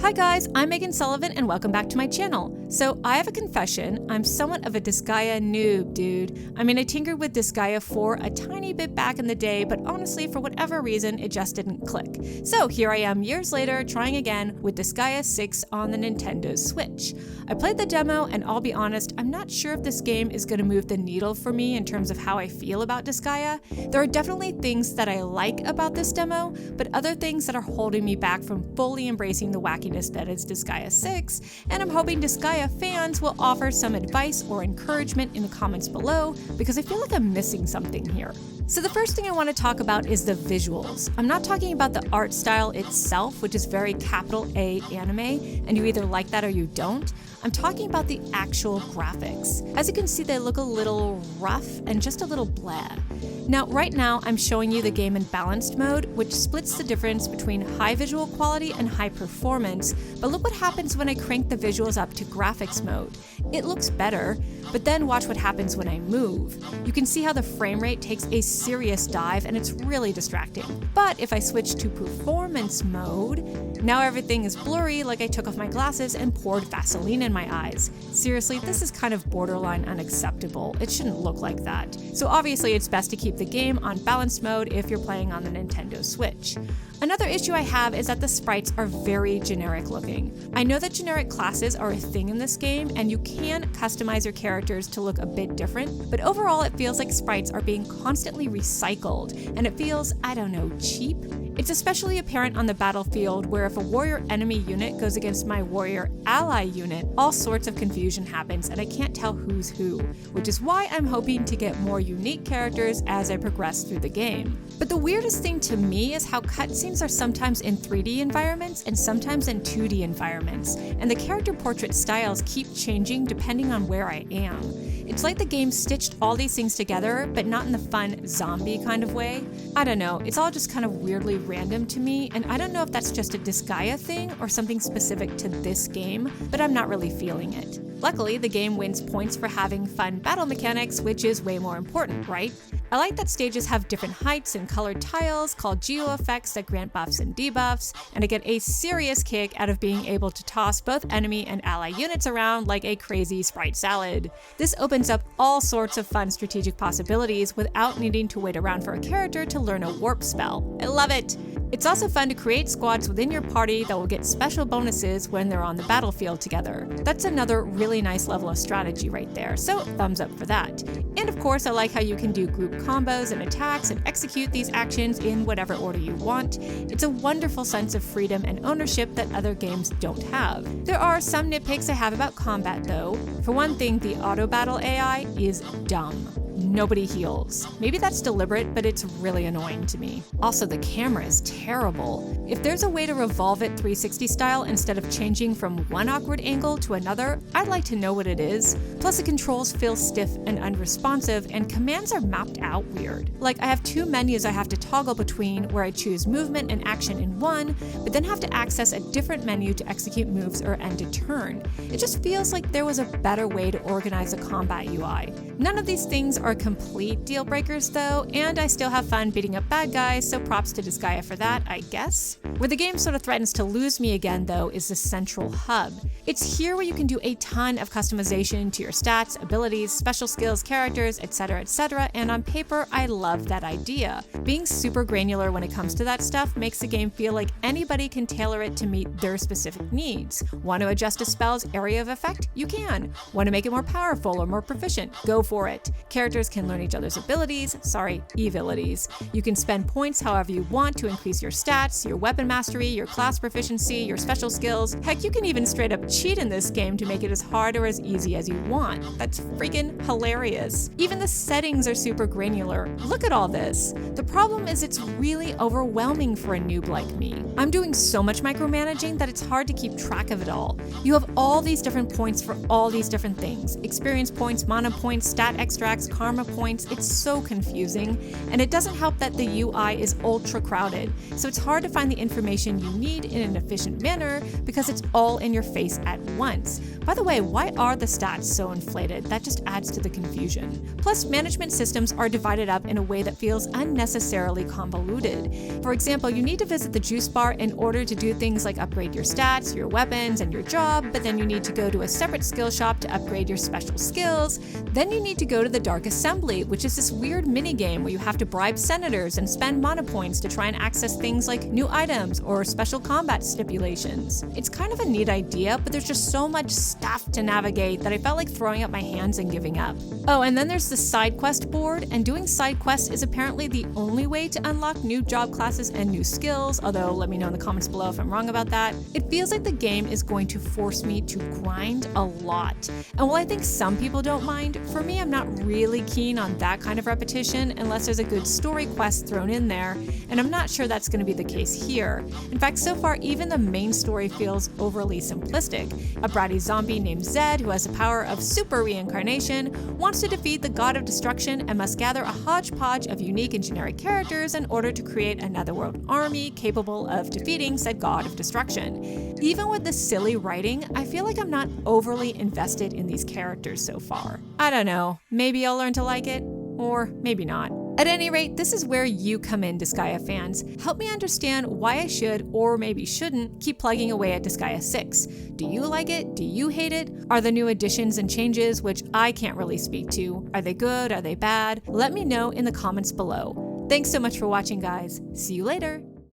Hi guys, I'm Meghan Sullivan and welcome back to my channel. So I have a confession, I'm somewhat of a Disgaea noob, dude. I mean, I tinkered with Disgaea 4 a tiny bit back in the day, but honestly, for whatever reason, it just didn't click. So here I am years later, trying again with Disgaea 6 on the Nintendo Switch. I played the demo, and I'll be honest, I'm not sure if this game is going to move the needle for me in terms of how I feel about Disgaea. There are definitely things that I like about this demo, but other things that are holding me back from fully embracing the wackiness that is Disgaea 6, and I'm hoping Disgaea fans will offer some advice or encouragement in the comments below, because I feel like I'm missing something here. So the first thing I want to talk about is the visuals. I'm not talking about the art style itself, which is very capital A anime, and you either like that or you don't. I'm talking about the actual graphics. As you can see, they look a little rough and just a little blah. Now, right now, I'm showing you the game in balanced mode, which splits the difference between high visual quality and high performance, but look what happens when I crank the visuals up to graphics mode. It looks better, but then watch what happens when I move. You can see how the frame rate takes a serious dive and it's really distracting. But if I switch to performance mode, now everything is blurry like I took off my glasses and poured Vaseline in my eyes. Seriously, this is kind of borderline unacceptable. It shouldn't look like that. So obviously it's best to keep the game on balanced mode if you're playing on the Nintendo Switch. Another issue I have is that the sprites are very generic looking. I know that generic classes are a thing in this game and you can customize your characters to look a bit different, but overall it feels like sprites are being constantly recycled and it feels, I don't know, cheap? It's especially apparent on the battlefield where if a warrior enemy unit goes against my warrior ally unit, all sorts of confusion happens and I can't tell who's who, which is why I'm hoping to get more unique characters as I progress through the game. But the weirdest thing to me is how cutscenes are sometimes in 3D environments and sometimes in 2D environments, and the character portrait styles keep changing depending on where I am. It's like the game stitched all these things together, but not in the fun zombie kind of way. I don't know, it's all just kind of weirdly random to me, and I don't know if that's just a Disgaea thing or something specific to this game, but I'm not really feeling it. Luckily, the game wins points for having fun battle mechanics, which is way more important, right? I like that stages have different heights and colored tiles called geo effects that grant buffs and debuffs, and I get a serious kick out of being able to toss both enemy and ally units around like a crazy sprite salad. This opens up all sorts of fun strategic possibilities without needing to wait around for a character to learn a warp spell. I love it! It's also fun to create squads within your party that will get special bonuses when they're on the battlefield together. That's another really nice level of strategy right there, so thumbs up for that. And of course, I like how you can do group combos and attacks and execute these actions in whatever order you want. It's a wonderful sense of freedom and ownership that other games don't have. There are some nitpicks I have about combat though. For one thing, the auto battle AI is dumb. Nobody heals. Maybe that's deliberate, but it's really annoying to me. Also, the camera is terrible. If there's a way to revolve it 360 style instead of changing from one awkward angle to another, I'd like to know what it is. Plus, the controls feel stiff and unresponsive, and commands are mapped out weird. Like, I have two menus I have to toggle between where I choose movement and action in one, but then have to access a different menu to execute moves or end a turn. It just feels like there was a better way to organize a combat UI. None of these things are complete deal breakers though, and I still have fun beating up bad guys, so props to Disgaea for that, I guess. Where the game sort of threatens to lose me again though is the central hub. It's here where you can do a ton of customization to your stats, abilities, special skills, characters, etc., and on paper, I love that idea. Being super granular when it comes to that stuff makes the game feel like anybody can tailor it to meet their specific needs. Want to adjust a spell's area of effect? You can. Want to make it more powerful or more proficient? Go for it. Characters can learn each other's abilities, evilities. You can spend points however you want to increase your stats, your weapon mastery, your class proficiency, your special skills. Heck, you can even straight up cheat in this game to make it as hard or as easy as you want. That's freaking hilarious. Even the settings are super granular. Look at all this. The problem is it's really overwhelming for a noob like me. I'm doing so much micromanaging that it's hard to keep track of it all. You have all these different points for all these different things. Experience points, mana points, stat extracts, karma points. It's so confusing, and it doesn't help that the UI is ultra crowded, so it's hard to find the information you need in an efficient manner because it's all in your face at once. By the way, why are the stats so inflated? That just adds to the confusion. Plus, management systems are divided up in a way that feels unnecessarily convoluted. For example, you need to visit the juice bar in order to do things like upgrade your stats, your weapons, and your job, but then you need to go to a separate skill shop to upgrade your special skills. Then you need to go to the Dark Assembly, which is this weird mini-game where you have to bribe senators and spend mana points to try and access things like new items or special combat stipulations. It's kind of a neat idea, but there's just so much stuff to navigate that I felt like throwing up my hands and giving up. Oh, and then there's the side quest board, and doing side quests is apparently the only way to unlock new job classes and new skills, although let me know in the comments below if I'm wrong about that. It feels like the game is going to force me to grind a lot. And while I think some people don't mind, for me I'm not really keen on that kind of repetition unless there's a good story quest thrown in there, and I'm not sure that's going to be the case here. In fact, so far even the main story feels overly simplistic. A bratty zombie named Zed, who has the power of super reincarnation, wants to defeat the god of destruction and must gather a hodgepodge of unique and generic characters in order to create a netherworld army capable of defeating said god of destruction. Even with this silly writing, I feel like I'm not overly invested in these characters so far. I don't know, maybe I'll learn to like it, or maybe not. At any rate, this is where you come in, Disgaea fans. Help me understand why I should, or maybe shouldn't, keep plugging away at Disgaea 6. Do you like it? Do you hate it? Are the new additions and changes, which I can't really speak to, are they good? Are they bad? Let me know in the comments below. Thanks so much for watching, guys. See you later.